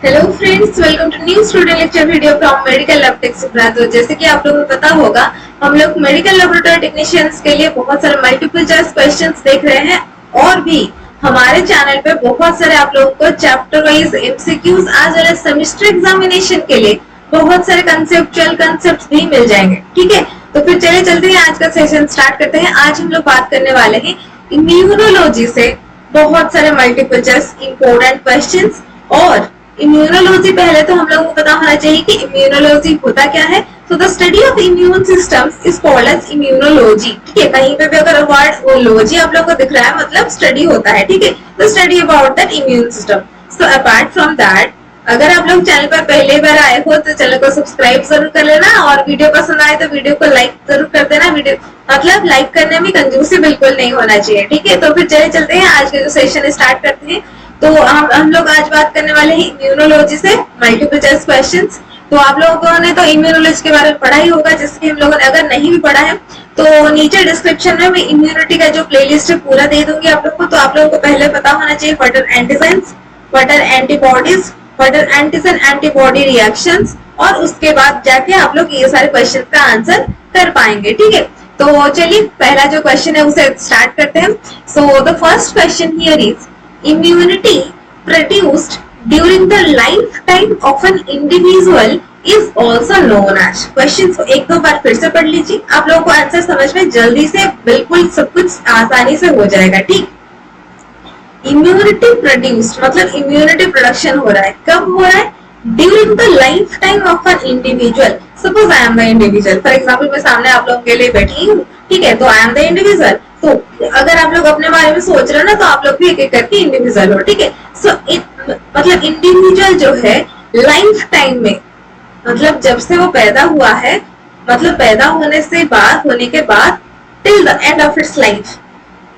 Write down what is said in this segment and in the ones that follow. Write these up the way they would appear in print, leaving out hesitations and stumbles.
Hello friends, welcome to new student lecture video from medical lab tech सुब्रा। तो जैसे कि आप लोगों को पता होगा, हम लोग मेडिकल लेबोरेटरी टेक्नीशियंस के लिए बहुत सारे मल्टीपल चॉइस क्वेश्चंस देख रहे हैं और भी हमारे चैनल पे बहुत सारे आप लोगों को चैप्टर वाइज एमसीक्यूज आज वाले सेमेस्टर एग्जामिनेशन के लिए बहुत सारे कंसेप्चुअल कंसेप्ट भी मिल जाएंगे। ठीक है, तो फिर चलिए चलते हैं, आज का सेशन स्टार्ट करते हैं। आज हम लोग बात करने वाले हैं इम्यूनोलॉजी से बहुत सारे मल्टीपल चॉइस इंपॉर्टेंट क्वेश्चंस। और इम्यूनोलॉजी, पहले तो हम लोगों को पता होना चाहिए कि इम्यूनोलॉजी होता क्या है। तो the study of immune systems is called as immunology. ठीक है, कहीं पे भी अगर वर्ड लॉजी आप लोगों को दिख रहा है मतलब स्टडी होता है। ठीक है, तो study about that immune system. So apart from that, अगर आप लोग चैनल पर पहले बार आए हो तो चैनल को सब्सक्राइब जरूर कर लेना और वीडियो पसंद आए तो वीडियो को लाइक जरूर कर देना। वीडियो मतलब लाइक करने में कंजूसी बिल्कुल नहीं होना चाहिए। ठीक है, तो फिर चले चलते हैं, आज के जो सेशन स्टार्ट करते हैं। तो हम लोग आज बात करने वाले हैं इम्यूनोलॉजी से मल्टीपल चॉइस क्वेश्चंस। तो आप लोगों ने तो इम्यूनोलॉजी के बारे में पढ़ा ही होगा, जिसके हम लोगों ने अगर नहीं भी पढ़ा है तो नीचे डिस्क्रिप्शन में मैं इम्यूनिटी का जो प्लेलिस्ट है पूरा दे दूंगी आप लोग को। तो आप लोगों को पहले पता होना चाहिए what are antigens, what are antibodies, what are antigen antibody reactions, और उसके बाद जाके आप लोग ये सारे क्वेश्चन का आंसर कर पाएंगे। ठीक है, तो चलिए पहला जो क्वेश्चन है उसे स्टार्ट करते हैं। So the first question here is immunity produced during the lifetime of an individual is also known as। Question को एक दो बार फिर से पढ़ लीजिए, आप लोगों को आंसर समझ में जल्दी से बिल्कुल सब कुछ आसानी से हो जाएगा। ठीक, इम्यूनिटी प्रोड्यूस्ड मतलब इम्यूनिटी प्रोडक्शन हो रहा है, कब हो रहा है? During the life time of an individual. Suppose I am the individual, for example मैं सामने आप लोगों के लिए बैठी हूँ। ठीक है, तो आई एम द इंडिविजुअल। तो अगर आप लोग अपने बारे में सोच रहे हो ना, तो आप लोग भी एक एक करके इंडिविजुअल हो। ठीक है, सो मतलब इंडिविजुअल जो है लाइफ टाइम में, मतलब जब से वो पैदा हुआ है, मतलब पैदा होने से बाद होने के बाद till the end of its life,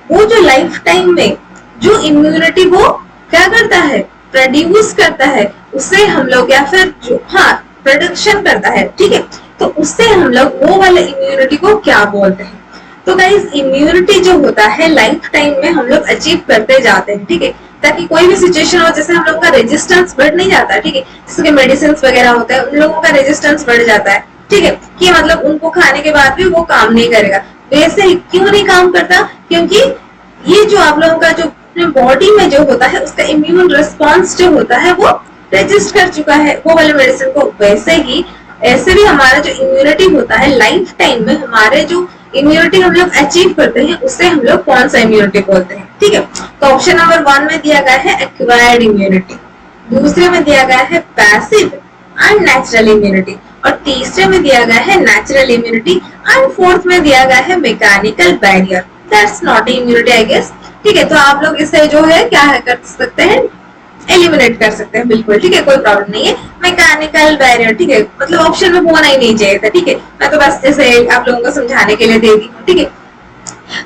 वो जो लाइफ टाइम में जो इम्यूनिटी वो क्या करता है? प्रोड्यूस करता है, उससे हम लोग या फिर जो प्रोडक्शन करता है। ठीक है, तो उससे हम लोग वो वाले इम्यूनिटी को क्या बोलते हैं? तो गाइस, इम्यूनिटी जो होता है लाइफ टाइम में हम लोग अचीव करते जाते हैं। ठीक है, ताकि कोई भी सिचुएशन हो, जैसे हम लोग का रेजिस्टेंस बढ़ नहीं जाता है। ठीक है, जैसे मेडिसिन वगैरह होता है, उन लोगों का रेजिस्टेंस बढ़ जाता है। ठीक है, कि मतलब उनको खाने के बाद भी वो काम नहीं करेगा। वैसे ही क्यों नहीं काम करता? क्योंकि ये जो आप लोगों का जो बॉडी में जो होता है उसका इम्यून रिस्पॉन्स जो होता है वो रजिस्ट कर चुका है वो वाले मेडिसिन को। वैसे ही ऐसे भी हमारा जो इम्यूनिटी होता है लाइफ टाइम में, हमारे जो इम्यूनिटी हम लोग अचीव करते हैं उससे हम लोग कौन सा इम्यूनिटी बोलते हैं? ठीक है, तो ऑप्शन नंबर 1 में दिया गया है एक्वायर्ड इम्यूनिटी, दूसरे में दिया गया है पैसिव एंड नेचुरल इम्यूनिटी, और तीसरे में दिया गया है नेचुरल इम्यूनिटी, एंड फोर्थ में दिया गया है mechanical barrier. That's not immunity I guess. ठीक है, तो आप लोग इसे जो है क्या है कर सकते हैं? एलिमिनेट कर सकते हैं, बिल्कुल। ठीक है, कोई प्रॉब्लम नहीं है। मैकेनिकल बैरियर, ठीक है, मतलब ऑप्शन में होना ही नहीं चाहिए था। ठीक है, मैं तो बस जैसे आप लोगों को समझाने के लिए दे दी हूँ। ठीक है,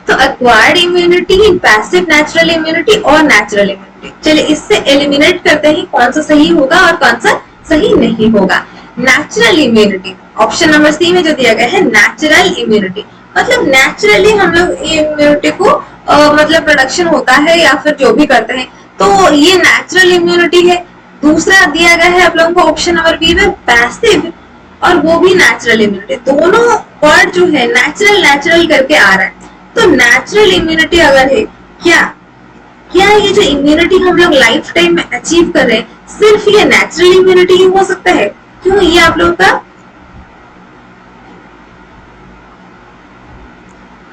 तो acquired immunity, passive natural immunity और नेचुरल इम्यूनिटी। चलिए इससे एलिमिनेट करते हैं कौन सा सही होगा और कौन सा सही नहीं होगा। Natural immunity, option number C में जो दिया गया है नेचुरल इम्यूनिटी, मतलब नेचुरली हम लोग इम्यूनिटी को मतलब प्रोडक्शन होता है या फिर जो भी करते हैं, तो ये नेचुरल इम्यूनिटी है। दूसरा दिया गया है आप लोगों को ऑप्शन नंबर बी में पैसिव, और वो भी नेचुरल इम्यूनिटी। दोनों वर्ड जो है नेचुरल नेचुरल करके आ रहा है। तो नेचुरल इम्यूनिटी अगर है, क्या ये जो इम्यूनिटी हम लोग लाइफ टाइम में अचीव कर रहे हैं सिर्फ ये नेचुरल इम्यूनिटी ही हो सकता है? क्यों ये आप लोगों का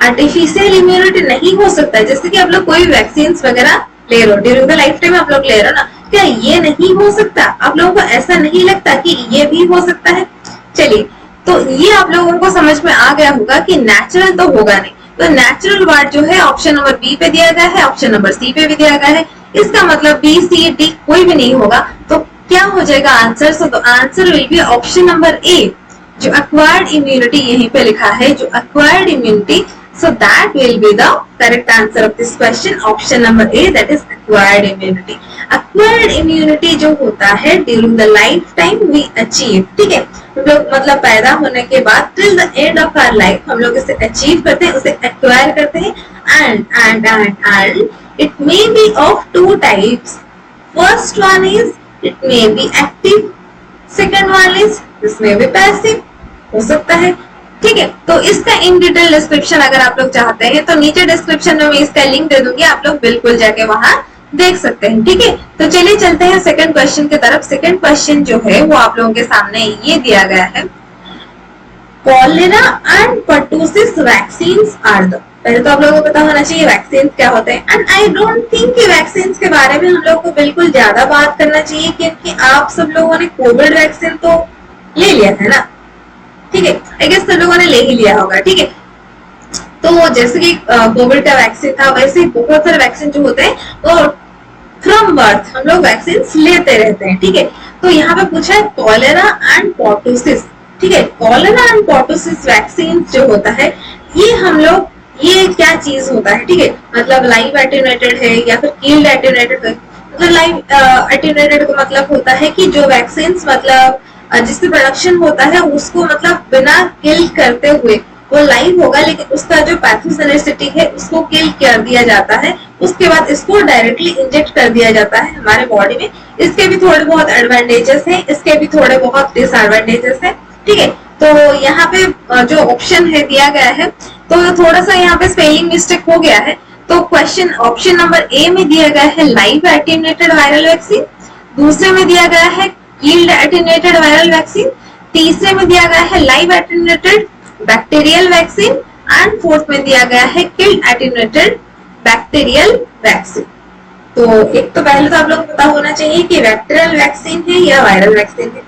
आर्टिफिशियल इम्यूनिटी नहीं हो सकता है? जैसे कि आप लोग कोई वैक्सीन वगैरह ले रहे हो, ड्यूरिंग द लाइफ टाइम आप लोग ले रहे हो ना, क्या ये नहीं हो सकता? आप लोगों को ऐसा नहीं लगता कि ये भी हो सकता है? चलिए, तो ये आप लोगों को समझ में आ गया होगा कि नेचुरल तो होगा नहीं। तो नेचुरल वर्ड जो है ऑप्शन नंबर बी पे दिया गया है, ऑप्शन नंबर सी पे भी दिया गया है। इसका मतलब बी सी डी कोई भी नहीं होगा। तो क्या हो जाएगा आंसर? सो तो answer will be option number A, जो एक्वायर्ड इम्यूनिटी यहीं पे लिखा है, जो acquired immunity. So that will be the correct answer of this question, option number A, that is acquired immunity. Acquired immunity जो होता है during the lifetime we achieve, ठीक है, हम लोग मतलब पैदा होने के बाद till the end of our life हम लोग इसे achieve करते हैं, उसे acquire करते हैं, and it may be of two types. First one is it may be active, second one is this may be passive, हो सकता है। ठीक है, तो इसका इन डिटेल डिस्क्रिप्शन अगर आप लोग चाहते हैं तो नीचे डिस्क्रिप्शन में मैं इसका लिंक दे दूंगी, आप लोग बिल्कुल जाके वहां देख सकते हैं। ठीक है, तो चलिए चलते हैं सेकंड क्वेश्चन की तरफ। सेकंड क्वेश्चन जो है वो आप लोगों के सामने ये दिया गया है, cholera and pertussis vaccines are the, पहले तो आप लोगों को पता होना चाहिए वैक्सीन क्या होते हैं। एंड आई डोंट थिंक कि वैक्सीन के बारे में हम लोग को बिल्कुल ज्यादा बात करना चाहिए, क्योंकि आप सब लोगों ने कोविड वैक्सीन तो ले लिया है ना। ठीक है, आई गेस सब लोगों ने ले ही लिया होगा। ठीक है, तो जैसे कि कोविड का वैक्सीन था, वैसे बहुत सारे वैक्सीन जो होते हैं वो फ्रॉम बर्थ हम लोग वैक्सीन लेते रहते हैं। ठीक है, तो यहाँ पे पूछा है कॉलेरा एंड पर्टूसिस। ठीक है, कॉलेरा एंड पर्टूसिस वैक्सीन जो होता है ये हम लोग, ये क्या चीज होता है। ठीक है, मतलब लाइव एटेन्यूएटेड है या फिर कील्ड एटेन्यूएटेड है। मतलब लाइव एटेन्यूएटेड का मतलब होता है कि जो वैक्सीन मतलब जिससे प्रोडक्शन होता है उसको मतलब बिना किल करते हुए वो लाइव होगा, लेकिन उसका जो पैथोजेनिसिटी है उसको किल कर दिया जाता है, उसके बाद इसको डायरेक्टली इंजेक्ट कर दिया जाता है हमारे बॉडी में। इसके भी थोड़े बहुत एडवांटेजेस हैं, इसके भी थोड़े बहुत डिसएडवांटेजेस हैं। ठीक है, तो यहाँ पे जो ऑप्शन है दिया गया है तो थोड़ा सा यहाँ पे स्पेलिंग मिस्टेक हो गया है। तो क्वेश्चन ऑप्शन नंबर ए में दिया गया है लाइव एटेन्यूएटेड वायरल वैक्सीन, दूसरे में दिया गया है कील्ड एटेन्यूएटेड वायरल वैक्सीन, तीसरे में दिया गया है live attenuated bacterial vaccine and fourth में दिया गया है किल्ड एटेन्यूएटेड बैक्टीरियल वैक्सीन। तो एक तो पहले तो आप लोग को पता होना चाहिए कि बैक्टीरियल वैक्सीन है या वायरल वैक्सीन है।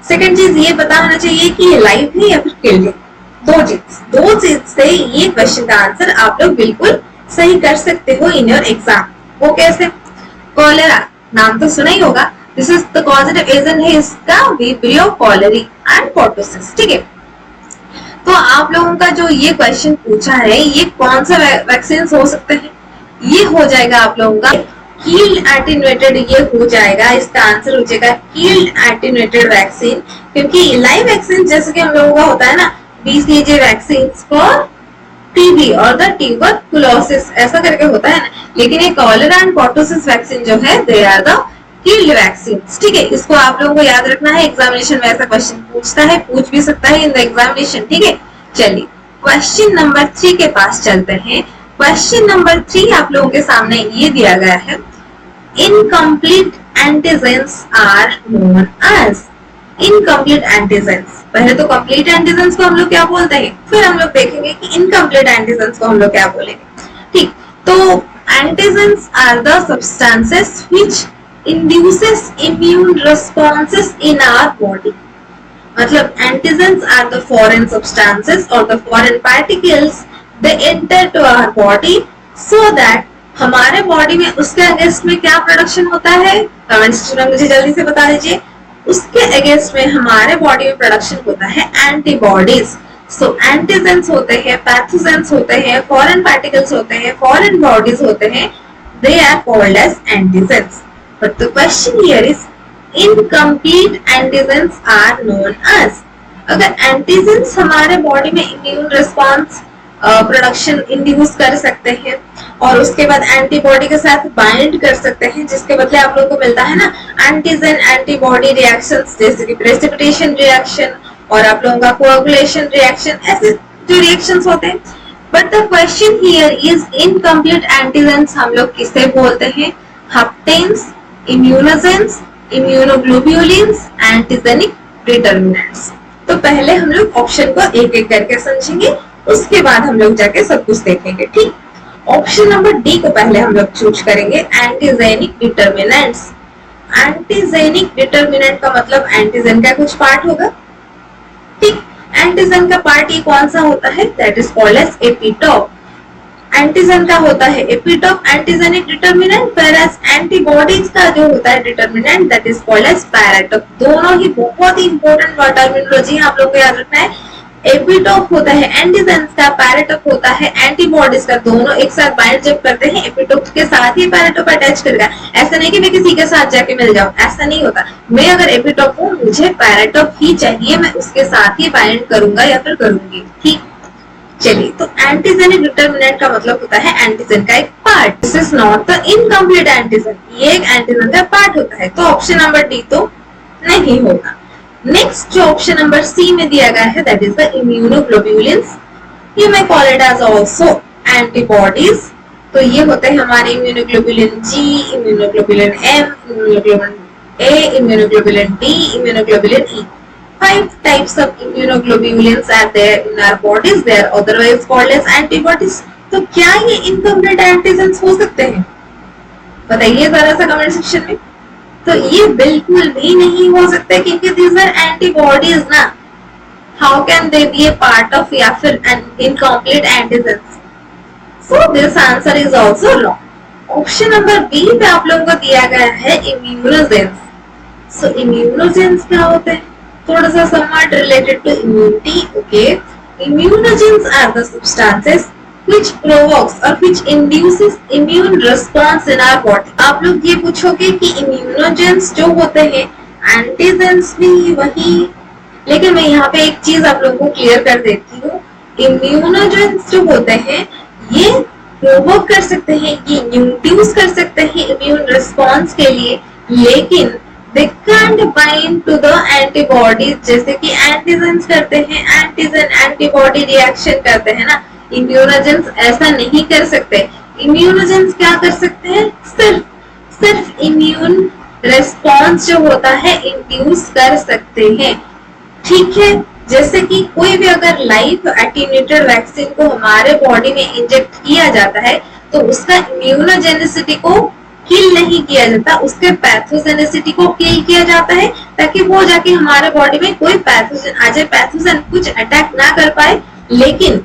सेकंड चीज ये पता होना चाहिए कि ये लाइव है या फिर किल्ड है। दो चीज से ये क्वेश्चन का आंसर आप लोग बिल्कुल सही कर सकते हो इन योर एग्जाम। वो कैसे? कॉलेरा नाम तो सुना ही होगा, this is the causative agent है इसका विब्रियो कॉलेरी एंड पर्टूसिस। ठीक है, तो आप लोगों का जो ये क्वेश्चन पूछा है ये कौन सा वैक्सीन हो सकते हैं, ये हो जाएगा आप लोगों का कील्ड एटेन्यूएटेड, ये हो जाएगा, इसका आंसर हो जाएगा कील्ड एटेन्यूएटेड वैक्सीन। क्योंकि लाइव वैक्सीन जैसे कि हम लोगों का होता है ना BCG वैक्सीन फॉर टीबी और द ट्यूबरकुलोसिस ऐसा करके होता है ना, लेकिन ये कॉलेरा एंड पर्टूसिस वैक्सीन जो है they are the keeled vaccine. ठीक है, इसको आप लोगों को याद रखना है, एग्जामिनेशन में ऐसा क्वेश्चन पूछता है, पूछ भी सकता है इन द एग्जामिनेशन। ठीक है, चलिए क्वेश्चन नंबर 3 के पास चलते हैं। क्वेश्चन नंबर 3 आप लोगों के सामने ये दिया गया है, incomplete antigens are known as. Incomplete antigens, पहले तो कंप्लीट एंटीजेंस को हम लोग क्या बोलते हैं, फिर हम लोग देखेंगे कि इनकम्प्लीट एंटीजेंस को हम लोग क्या बोलेंगे। ठीक, तो antigens are the substances which induces immune responses in our body। मतलब antigens are the foreign substances or the foreign particles they enter to our body so that हमारे बॉडी में उसके अगेंस्ट में क्या प्रोडक्शन होता है, कमेंट सेक्शन में मुझे जल्दी से बता दीजिए। उसके अगेंस्ट में हमारे बॉडी में प्रोडक्शन होता है एंटीबॉडीज। सो एंटीजेंस होते हैं, पैथोजेंस होते हैं, फॉरेन पार्टिकल्स होते हैं, फॉरेन बॉडीज होते हैं, they are called as antigens. But the question here is incomplete antigens are known as। अगर एंटीजेंस हमारे बॉडी में इम्यून रिस्पॉन्स प्रोडक्शन इंड्यूस कर सकते हैं और उसके बाद एंटीबॉडी के साथ बाइंड कर सकते हैं, जिसके बदले आप लोगों को मिलता है ना एंटीजन एंटीबॉडी रिएक्शंस, जैसे कि प्रेसिपिटेशन रिएक्शन और आप लोगों का कोआगुलेशन रिएक्शन, ऐसे जो रिएक्शंस होते हैं। But the question here is incomplete antigens हम लोग किसे बोलते हैं? हप्टेन्स, इम्यूनोजेंस, इम्यूनोग्लोब्यूलिन्स, एंटीजेनिक डिटरमिनेंट्स। तो पहले हम लोग ऑप्शन को एक एक करके समझेंगे, उसके बाद हम लोग जाके सब कुछ देखेंगे। ठीक, ऑप्शन नंबर डी को पहले हम लोग चूज करेंगे, एंटीजेनिक डिटरमिनेंट्स। एंटीजेनिक डिटरमिनेंट का मतलब एंटीजन का कुछ पार्ट होगा। ठीक, एंटीजन का पार्ट ये कौन सा होता है? That is called as epitope. Antigen का होता है epitope antigenic determinant, whereas antibodies का जो होता है determinant that is called as paratope. दोनों ही बहुत ही इंपॉर्टेंट टर्मिनोलॉजी आप लोग को याद रखना है। एपिटोप होता है एंटीजेंस का, पैराटोप होता है एंटीबॉडीज का। दोनों एक साथ बाइंड जब करते हैं एपिटोप के साथ ही पैराटोप अटैच करेगा। ऐसा नहीं कि मैं किसी के साथ जाके मिल जाऊं, ऐसा नहीं होता। मैं अगर एपिटोप हूं, मुझे पैराटोप ही चाहिए, मैं उसके साथ ही बाइंड करूंगा या फिर करूंगी। ठीक, चलिए, तो एंटीजेनिक डिटर्मिनेंट का मतलब होता है एंटीजन का एक part. This is not the incomplete antigen, ये एक एंटीजन का पार्ट होता है। तो ऑप्शन नंबर डी तो नहीं होगा। नेक्स्ट जो ऑप्शन नंबर सी में दिया गया है that is the immunoglobulins. You may call it as also antibodies. तो ये होते हैं हमारे immunoglobulin G, immunoglobulin M, immunoglobulin A, immunoglobulin D, immunoglobulin E. 5 types of immunoglobulins are there in our bodies. They are otherwise called as antibodies. तो क्या ये incomplete antigens हो सकते हैं? बताइए जरा सा कमेंट सेक्शन में। तो ये बिल्कुल भी नहीं हो सकते क्योंकि these are antibodies ना। How can they be a part of या फिर incomplete antigens? So this answer is also wrong. Option number B पे आप लोगों को दिया गया है इम्यूनोजेंस। So इम्यूनोजेंस क्या होते हैं? थोड़ा सा somewhat related to immunity. Okay, immunogens are the substances which provokes or which induces immune response in our body. आप लोग ये पूछोगे कि immunogens जो होते हैं एंटीजेंस भी वही, लेकिन मैं यहाँ पे एक चीज आप लोगों को क्लियर कर देती हूँ। immunogens जो होते हैं ये प्रोवोक कर सकते हैं, ये इंड्यूस कर सकते हैं इम्यून रिस्पॉन्स के लिए, लेकिन they can't bind to the antibodies जैसे कि एंटीजेंस करते हैं। एंटीजन एंटीबॉडी रिएक्शन करते हैं ना, इम्यूनोजेंस ऐसा नहीं कर सकते। इम्यूनोजेंस क्या कर सकते हैं? सिर्फ इम्यून रिस्पॉन्स जो होता है इंड्यूस कर सकते हैं। ठीक है, जैसे कि कोई भी अगर लाइव एटीन्यूएटेड वैक्सीन को हमारे बॉडी में इंजेक्ट किया जाता है तो उसका इम्यूनोजेनिसिटी को किल नहीं किया जाता, उसके पैथोजेनिसिटी को किल किया जाता है ताकि वो जाके हमारे बॉडी में कोई पैथोजन आ जाए, पैथोजन कुछ अटैक ना कर पाए। लेकिन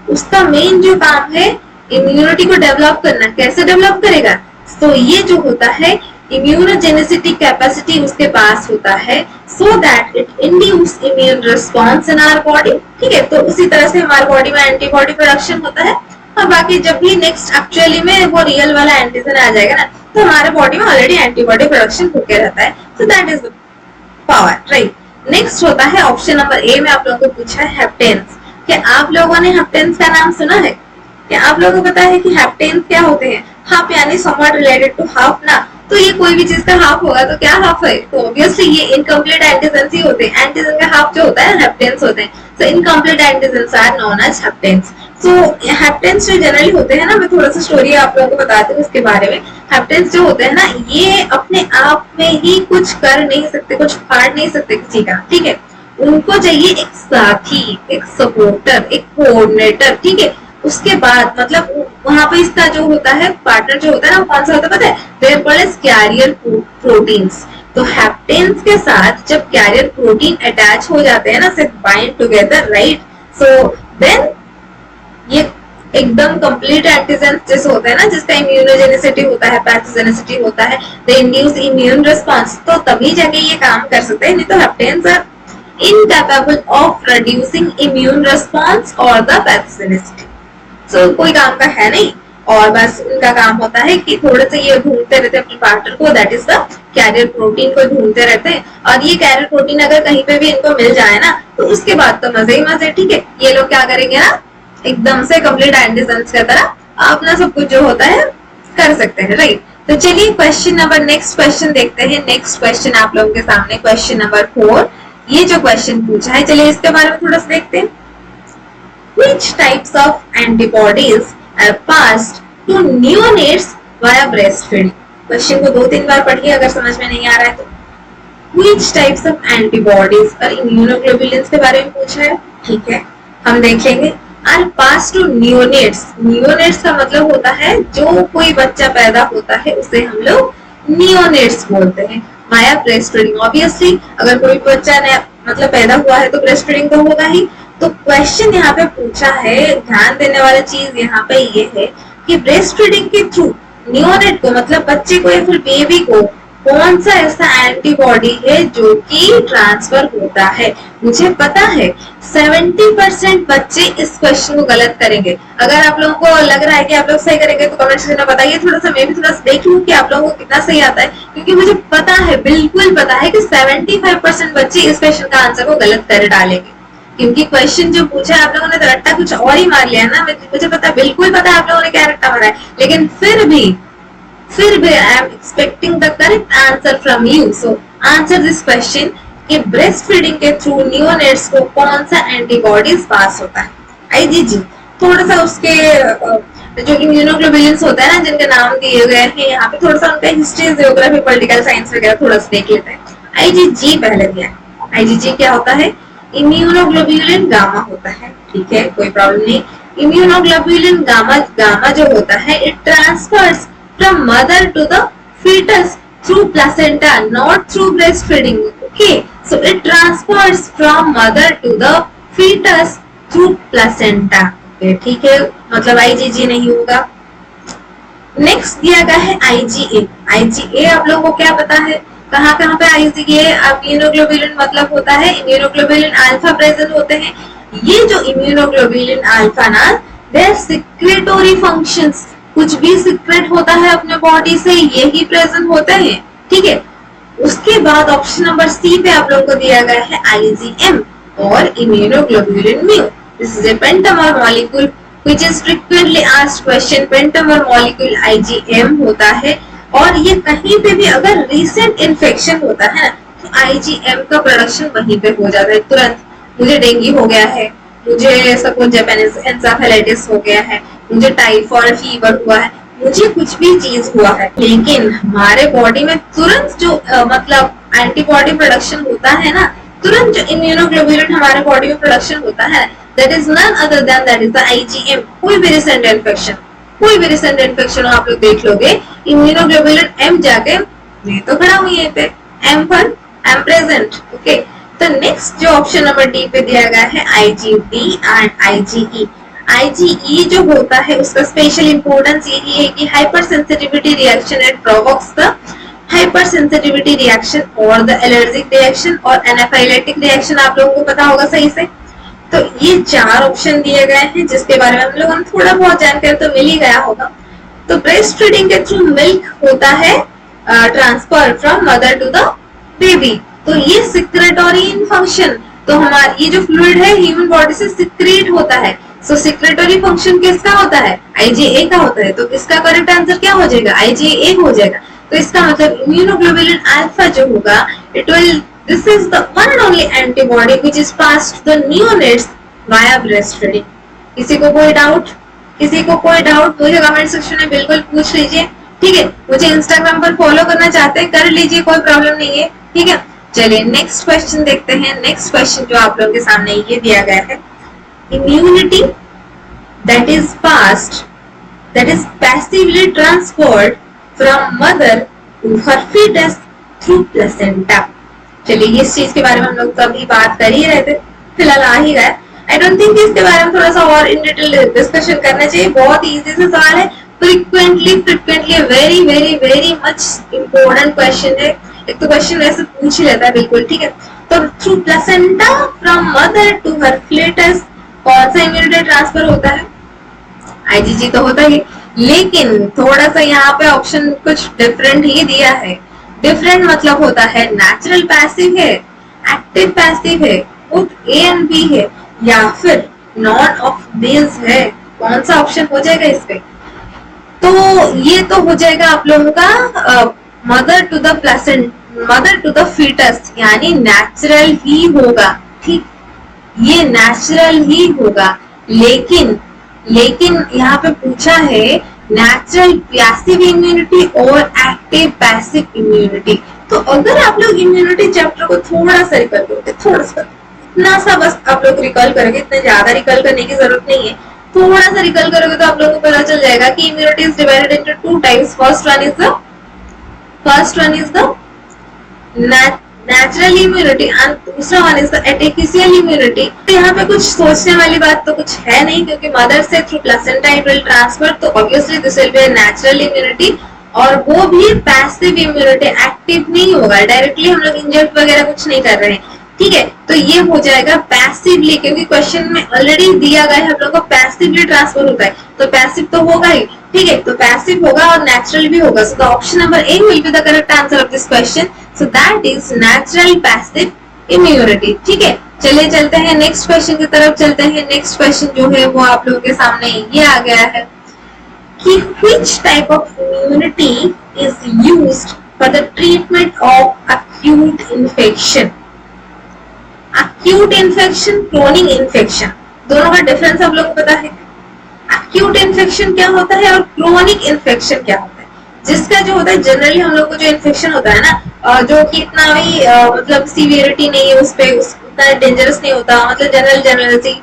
उसका मेन जो काम है इम्यूनिटी को डेवलप करना। कैसे डेवलप करेगा? तो ये जो होता है इम्यूनोजेनिसिटी कैपेसिटी उसके पास होता है so that it induce immune response in our body. ठीक है, तो उसी तरह से हमारे बॉडी में एंटीबॉडी प्रोडक्शन होता है और बाकी जब भी नेक्स्ट एक्चुअली में वो रियल वाला एंटीजन आ जाएगा ना तो हमारे बॉडी में ऑलरेडी एंटीबॉडी प्रोडक्शन होके रहता है। So that is the power, right. Next होता है ऑप्शन नंबर ए में आप लोगों को पूछा है हेप्टेन्स। क्या आप लोगों ने हेप्टेन्स का नाम सुना है? क्या आप लोगों को पता है कि हेप्टेन्स क्या होते हैं? हाफ यानी समवट रिलेटेड टू हाफ ना, तो ये कोई भी चीज का हाफ होगा तो क्या हाफ है? तो ऑब्वियसली ये इनकम्प्लीट एंटीजन ही होते हैं। एंटीजन का हाफ जो होता है हेप्टेन्स होते हैं। So incomplete antigens are known as haptens. तो हेप्टेन्स जो जनरली होते हैं ना, मैं थोड़ा सा स्टोरी आप लोगों को बताती हूँ इसके बारे में। हेप्टेन्स जो होते हैं ना ये अपने आप में ही कुछ कर नहीं सकते, कुछ फाड़ नहीं सकते किसी का। ठीक है, उनको चाहिए एक साथी, एक सपोर्टर, एक कोऑर्डिनेटर। ठीक है, उसके बाद मतलब वहां पे इसका जो होता है पार्टनर जो होता है ना कौन सा होता है पता है? There called as carrier proteins. तो हेप्टेन्स के साथ जब कैरियर प्रोटीन अटैच हो जाते हैं ना, से bind together, right, so then ये एकदम कंप्लीट एंटीजन जैसे होता है ना, जिसका इम्यूनोजेनिसिटी होता है, पैथोजेनिसिटी होता है, दे इंड्यूस इम्यून रिस्पांस, तो तभी जाके ये काम कर सकते हैं। नहीं तो haptens are incapable of producing immune response और द पैथोजेनिसिटी। सो कोई काम का है नहीं, और बस उनका काम होता है कि थोड़े से ये ढूंढते रहते हैं अपने पार्टनर को, that is the carrier protein को ढूंढते रहते हैं। और ये कैरियर प्रोटीन अगर कहीं पे भी इनको मिल जाए ना तो उसके बाद तो मजे ही मजे। ठीक है, ये लोग क्या करेंगे ना, एकदम से कंप्लीट एंटीजेंस की तरह अपना सब कुछ जो होता है कर सकते हैं, राइट। तो चलिए क्वेश्चन नंबर नेक्स्ट क्वेश्चन देखते हैं। नेक्स्ट क्वेश्चन आप लोगों के सामने क्वेश्चन नंबर 4। ये जो क्वेश्चन पूछा है, चलिए इसके बारे में थोड़ा सा देखते हैं। Which types of antibodies are passed to neonates via breastfeeding? Question को 2-3 बार पढ़िए अगर समझ में नहीं आ रहा है तो। Which types of antibodies और immunoglobulins के बारे में पूछा है। ठीक है, हम देखेंगे। Are passed to neonates। neonates का मतलब होता है जो कोई बच्चा पैदा होता है उसे हम लोग neonates बोलते हैं। via breastfeeding, ऑब्वियसली अगर कोई बच्चा मतलब पैदा हुआ है तो breastfeeding तो होगा ही। तो क्वेश्चन यहाँ पे पूछा है, ध्यान देने वाली चीज यहाँ पे ये है कि ब्रेस्ट फीडिंग के थ्रू न्यूनेट को मतलब बच्चे को या फिर बेबी को कौन सा ऐसा एंटीबॉडी है जो कि ट्रांसफर होता है। मुझे पता है 70% बच्चे इस क्वेश्चन को गलत करेंगे। अगर आप लोगों को लग रहा है कि आप लोग सही करेंगे तो कमेंट सेक्शन में बताइए। थोड़ा सा मैं भी थोड़ा सा देख लूं कि आप लोगों को कितना सही आता है, क्योंकि मुझे पता है, बिल्कुल पता है कि 75% बच्चे इस क्वेश्चन का आंसर को गलत कर डालेंगे। क्योंकि क्वेश्चन जो पूछा है आप लोगों ने तो रट्टा कुछ और ही मार लिया ना। मुझे पता, बिल्कुल पता है आप लोगों ने क्या रट्टा मारा है, लेकिन फिर भी I am expecting the correct answer from you. So answer this question कि ब्रेस्ट फीडिंग के थ्रू नियोनेट्स को कौन सा एंटीबॉडीज पास होता है? आईजीजी। थोड़ा सा उसके जो इम्यूनोग्लोबुलिन्स होता है ना, जिनके नाम दिए गए हैं यहाँ पे, थोड़ा सा उनका हिस्ट्री, जियोग्राफी, पॉलिटिकल साइंस वगैरह थोड़ा सा देख लेते हैं। आईजीजी पहले दिया है। आईजीजी क्या होता है? इम्यूनोग्लोबुलिन गामा होता है, ठीक है, कोई प्रॉब्लम नहीं। इम्यूनोग्लोबुलिन गामा जो होता है, it transfers from mother to the fetus through placenta, not through breastfeeding. Okay, so it transfers from mother to the fetus through placenta. Okay, ठीक है, मतलब IgG नहीं होगा। नेक्स्ट दिया गया है IgA। IgA आप लोगों को क्या पता है? कहाँ कहाँ पे IgA इम्यूनोग्लोबुलिन मतलब होता है, इम्यूनोग्लोबुलिन अल्फा प्रेजेंट होते हैं। ये जो इम्यूनोग्लोबुलिन अल्फा ना, देयर सिक्रेटोरी फंक्शंस, कुछ भी सीक्रेट होता है अपने बॉडी से, यही प्रेजेंट होते हैं, ठीक है। उसके बाद ऑप्शन नंबर सी पे आप लोगों को दिया गया है IgM और immunoglobulin mu. This is a pentamer molecule which is frequently asked question. Pentamer molecule IgM होता है, और ये कहीं पे भी अगर रीसेंट इन्फेक्शन होता है तो IgM का प्रोडक्शन वहीं पे हो जाता है तुरंत। मुझे डेंगू हो गया है, मुझे सपोज जापानीज एन्सेफेलाइटिस हो गया है, मुझे टाइफॉइड फीवर हुआ है, मुझे कुछ भी चीज हुआ है, लेकिन हमारे बॉडी में तुरंत जो मतलब एंटीबॉडी प्रोडक्शन होता है ना, तुरंत जो इम्यूनोग्लोबुलिन हमारे बॉडी में प्रोडक्शन होता है, that is none other than that is the IgM। कोई भी रिसेंट इन्फेक्शन, कोई भी रिसेंट इन्फेक्शन आप लोग देख लोगे, इम्यूनोग्लोबुलिन M जाके, मैं तो खड़ा हूँ यहीं पे, M पर एम प्रेजेंट। ओके, तो नेक्स्ट जो ऑप्शन नंबर डी पे दिया गया है IgD एंड IgE। IgE जो होता है उसका स्पेशल इंपोर्टेंस यही है कि hyper sensitivity reaction it provokes the hyper sensitivity reaction और द एलर्जिक रिएक्शन और एनाफाइलेटिक रिएक्शन। आप लोगों को पता होगा सही से। तो ये चार ऑप्शन दिए गए हैं जिसके बारे में हम लोगों ने थोड़ा बहुत जानकारी तो मिल ही गया होगा। तो ब्रेस्ट फीडिंग के थ्रू मिल्क होता है transfer from mother to the baby. तो ये सिक्रेटोरी फंक्शन, तो हमारा ये जो फ्लूइड है ह्यूमन बॉडी से सिक्रेट होता है। सो सिक्रेटरी फंक्शन किसका होता है? IgA का होता है। तो इसका करेक्ट आंसर क्या हो जाएगा? IgA हो जाएगा। तो इसका मतलब इम्यूनोग्लोबुलिन अल्फा जो होगा, it will, this is the one and only antibody which is passed the neonates via breast feeding. किसी को कोई डाउट? किसी को कोई डाउट मुझे कमेंट सेक्शन में बिल्कुल पूछ लीजिए, ठीक है। मुझे इंस्टाग्राम पर फॉलो करना चाहते हैं कर लीजिए, कोई प्रॉब्लम नहीं है, ठीक है। चलिए नेक्स्ट क्वेश्चन देखते हैं। नेक्स्ट क्वेश्चन जो आप लोगों के सामने ये दिया गया है, immunity that is passed, that is passively transferred from mother to her fetus through placenta। चलिए इस चीज के बारे में हम लोग कभी बात कर ही रहे थे, फिलहाल आ ही गया। आई डोंट थिंक इसके बारे में थोड़ा सा और इन डिटेल डिस्कशन करना चाहिए। बहुत इजी सा सवाल है, frequently very very very much important question है। एक तो क्वेश्चन वैसे पूछ ही लेता है बिल्कुल, ठीक है। तो through placenta from mother to her fetus कौन सा इम्यूनिटी ट्रांसफर होता है? IgG तो होता ही, लेकिन थोड़ा सा यहाँ पे ऑप्शन कुछ डिफरेंट ही दिया है। डिफरेंट मतलब होता है नेचुरल पैसिव है, एक्टिव पैसिव है, बोथ A एंड B है, या फिर नॉन ऑफ दिस है। कौन सा ऑप्शन हो जाएगा इस पे? तो ये तो हो जाएगा आप लोगों का mother to the placenta, mother to the fetus, यानी नेचुरल ही होगा, ठीक, ये नेचुरल ही होगा। लेकिन यहाँ पे पूछा है नेचुरल पैसिव इम्यूनिटी और एक्टिव पैसिव इम्यूनिटी। तो अगर आप लोग इम्यूनिटी चैप्टर को थोड़ा सा रिकॉल करोगे, थोड़ा सा, इतना सा बस आप लोग रिकॉल करोगे, इतना ज्यादा रिकॉल करने की जरूरत नहीं है, थोड़ा सा रिकॉल करोगे तो आप लोगों को पता चल जाएगा कि immunity is divided into two types. First one is the natural immunity and दूसरा one is the artificial immunity. तो यहाँ पे कुछ सोचने वाली बात तो कुछ है नहीं, क्योंकि मदर से through placenta it will transfer, तो obviously this will be natural immunity, और वो भी पैसिव इम्यूनिटी, एक्टिव नहीं होगा। डायरेक्टली हम लोग इंजेक्ट वगैरह कुछ नहीं कर रहे हैं, ठीक है। तो ये हो जाएगा पैसिवली, क्योंकि क्वेश्चन में ऑलरेडी दिया गया है हम लोग को पैसिवली ट्रांसफर होता है, तो पैसिव तो होगा ही, ठीक है। तो पैसिव होगा और नेचुरल भी होगा। So the option number A will be the correct answer of this question. So that is natural passive immunity, ठीक है। चलिए चलते हैं नेक्स्ट क्वेश्चन की तरफ चलते हैं। नेक्स्ट क्वेश्चन जो है वो आप लोगों के सामने ये आ गया है कि which type of immunity is used for the treatment of acute infection? acute infection, chronic infection, दोनों का डिफरेंस आप लोगों को पता है? acute infection क्या होता है और chronic infection क्या होता है? जिसका जो होता है जनरली हम लोग को जो इन्फेक्शन होता है ना, जो कि इतना भी मतलब सीवियरिटी नहीं है, उस पे उतना डेंजरस नहीं होता, मतलब जनरल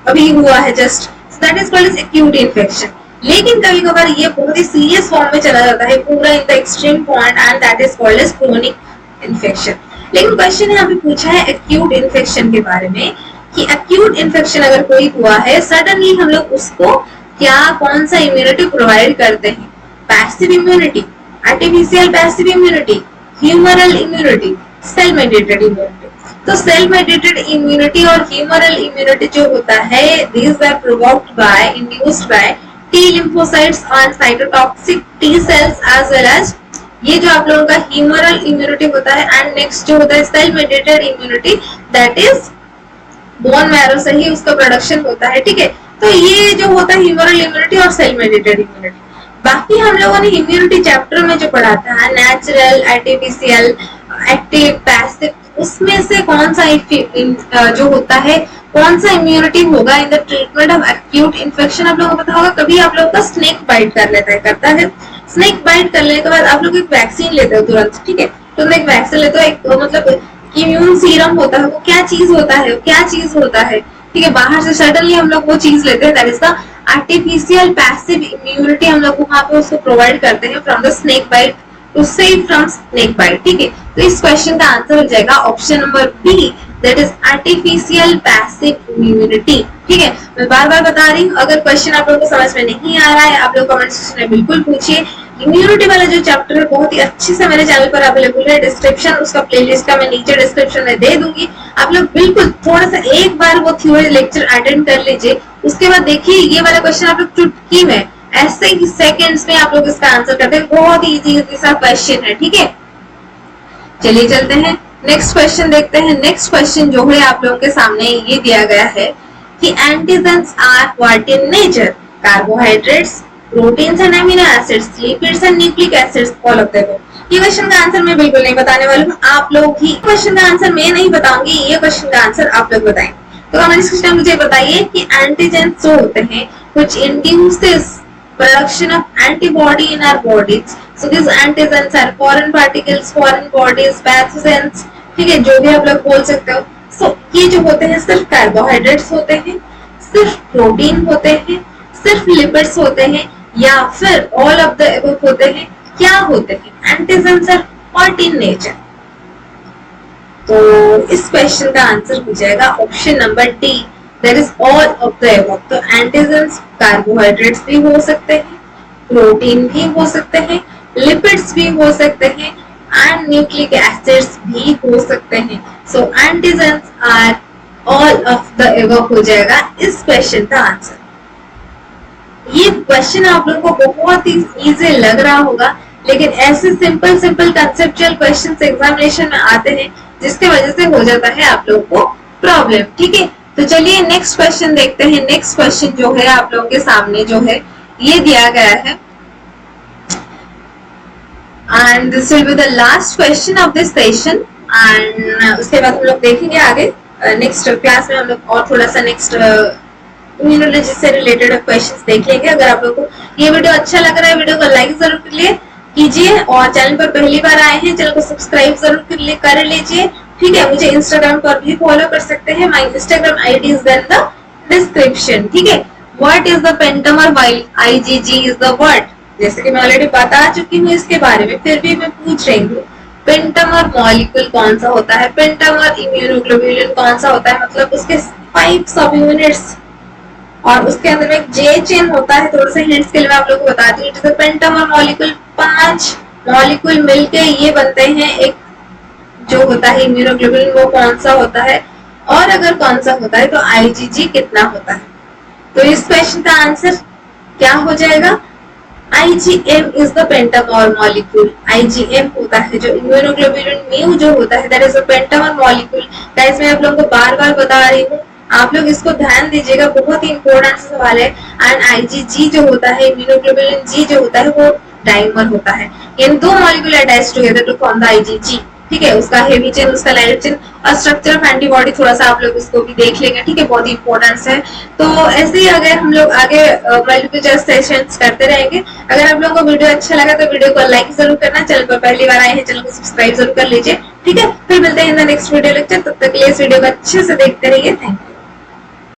अभी हुआ है just, that is called as acute infection. लेकिन कभी कभार ये बहुत ही सीरियस फॉर्म में चला जाता है, पूरा in the extreme point, and that is called as chronic infection. लेकिन क्वेश्चन यहाँ पे पूछा है एक्यूट इन्फेक्शन के बारे में कि एक्यूट इन्फेक्शन अगर कोई हुआ है सडनली, हम लोग उसको क्या कौन सा इम्यूनिटी प्रोवाइड करते हैं? Passive immunity, artificial passive immunity, humoral immunity, cell mediated immunity. तो सेल मेडिएटेड इम्यूनिटी और ह्यूमरल इम्यूनिटी जो होता है, these are provoked by, induced by T lymphocytes and cytotoxic T cells as well as ये जो आप लोगों का ह्यूमरल इम्यूनिटी होता है, एंड नेक्स्ट जो होता है cell mediated immunity, that is bone marrow से ही उसका प्रोडक्शन होता है, ठीक है। तो ये जो होता है ह्यूमरल इम्यूनिटी और सेल मेडिएटेड इम्यूनिटी। बाकी हम लोगों ने इम्यूनिटी चैप्टर में जो पढ़ा था, नेचुरल, आर्टिफिशियल, एक्टिव, पैसिव, उसमें से कौन सा जो होता है, कौन सा इम्यूनिटी होगा in the treatment of acute infection, आप लोगों को पता होगा। कभी आप लोगों का स्नेक बाइट करता है। स्नेक बाइट करने के बाद आप लोग एक वैक्सीन लेते हो तुरंत, ठीक है। तो एक वैक्सीन लेते हो, एक मतलब इम्यून सीरम होता है, वो क्या चीज होता है, ठीक है। बाहर से सडनली हम लोग वो चीज लेते हैं, that is the artificial passive immunity. हम लोग वहां पे उसको प्रोवाइड करते हैं from the snake bite, to save from snake bite, ठीक है। तो इस क्वेश्चन का आंसर हो जाएगा option number B, that is artificial passive immunity, ठीक है। मैं बार बार बता रही हूँ, अगर क्वेश्चन आप लोगों को समझ में नहीं आ रहा है, आप लोग कमेंट सेक्शन में बिल्कुल पूछिए। इम्यूनिटी वाला जो चैप्टर है बहुत ही अच्छे से मेरे चैनल पर अवेलेबल है, डिस्क्रिप्शन उसका प्लेलिस्ट का मैं नीचे डिस्क्रिप्शन में दे दूंगी। आप लोग बिल्कुल थोड़ा सा एक बार वो थ्योरी लेक्चर अटेंड कर लीजिए, उसके बाद देखिए ये वाला क्वेश्चन आप लोग चुटकी में ऐसे ही सेकंड्स में आप लोग इसका आंसर करते हैं। बहुत ही इजी सा क्वेश्चन है, ठीक है। चलिए चलते हैं नेक्स्ट क्वेश्चन देखते हैं। नेक्स्ट क्वेश्चन जो है आप लोगों के सामने ये दिया गया है कि antigens are what in nature? Carbohydrates, proteins and amino acids, lipids and nucleic acids, all of them. ये क्वेश्चन का आंसर मैं बिल्कुल नहीं बताने वाली हूँ, आप लोग ही क्वेश्चन का आंसर मैं नहीं बताऊंगी, ये क्वेश्चन का आंसर आप लोग बताएं। तो कमेंट सेक्शन में मुझे बताइए कि एंटीजेंस जो होते हैं which induces production of antibody in our bodies, so these antigens are foreign particles, foreign bodies, pathogens, ठीक है, जो भी आप लोग बोल सकते हो। so ये जो होते हैं सिर्फ कार्बोहाइड्रेट्स होते हैं, सिर्फ प्रोटीन होते हैं, सिर्फ लिपिड्स होते हैं, या फिर ऑल ऑफ द अबव होते हैं? क्या होते हैं? Antigens are what in nature. तो इस क्वेश्चन का आंसर हो जाएगा option number D, that is all of the above. तो एंटीजेंस कार्बोहाइड्रेट्स भी हो सकते हैं, प्रोटीन भी हो सकते हैं, लिपिड्स भी हो सकते हैं, एंड न्यूक्लिक एसिड्स भी हो सकते हैं। So antigens are all of the above हो जाएगा इस क्वेश्चन का आंसर। ये क्वेश्चन आप लोगों को बहुत ही इजी लग रहा होगा, लेकिन ऐसे सिंपल कंसेप्चुअल क्वेश्चंस एग्जामिनेशन में आते हैं जिसकी वजह से हो जाता है आप लोगों को प्रॉब्लम, ठीक है। तो चलिए नेक्स्ट क्वेश्चन देखते हैं। नेक्स्ट क्वेश्चन जो है आप लोगों के सामने जो है ये दिया गया है, and this will be the last question of this session, and उसके बाद हम लोग देखेंगे आगे नेक्स्ट क्लास में हम लोग और थोड़ा सा नेक्स्ट इम्यूनोलॉजी से रिलेटेड क्वेश्चंस देख लेंगे। अगर आप लोग को ये वीडियो अच्छा लग रहा है, वीडियो को लाइक जरूर कीजिए, और चैनल पर पहली बार आए हैं चैनल को सब्सक्राइब जरूर कर लीजिए, ठीक है। मुझे इंस्टाग्राम पर भी फॉलो कर सकते हैं, my Instagram ID is in the description, ठीक है। What is the pentamer while IgG is the word? जैसे कि मैं ऑलरेडी बता चुकी हूँ इसके बारे में, फिर भी मैं पूछ रही हूँ, पेंटामर मॉलिक्यूल कौन सा होता है? पेंटामर इम्यूनोग्लोबुलिन कौन सा होता है? मतलब उसके 5 सब यूनिट्स और उसके अंदर में एक जे चेन होता है। थोड़ा सा हिंट्स के लिए मैं आप लोगों को बताती हूँ। It is a pentamer molecule, 5 molecule मिलके ये बनते हैं एक जो होता है इम्यूनोग्लोबुलिन, वो कौन सा होता है? और अगर कौन सा होता है तो आईजीजी कितना होता है? तो इस क्वेश्चन का आंसर क्या हो जाएगा? IgM is the pentamer molecule. IgM होता है जो इम्यूनोग्लोबुलिन म्यू जो होता है, that is a pentamer molecule. Guys मैं आप लोगों को बार बार बता रही हूँ, आप लोग इसको ध्यान दीजिएगा, बहुत ही इंपॉर्टेंट सवाल है। एंड IgG जो होता है, इम्यूनोग्लोबुलिन जी जो होता है, वो डाइमर होता है। इन दो molecule attach together to form the IgG। ठीक है, उसका हेवी चेन, उसका लाइट चेन और स्ट्रक्चर ऑफ एंटीबॉडी थोड़ा सा आप लोग इसको भी देख लेंगे। ठीक है, बहुत ही इंपॉर्टेंस है। तो ऐसे ही अगर हम लोग आगे मल्टीपल चॉइस सेशंस करते रहेंगे। अगर आप लोगों को वीडियो अच्छा लगा तो वीडियो को लाइक जरूर करना, चैनल पर पहली बार आए हैं चैनल को सब्सक्राइब जरूर कर लीजिए। ठीक है, फिर मिलते हैं in the next video lecture, तब तक के लिए इस वीडियो को अच्छे से देखते रहिए। Thank you.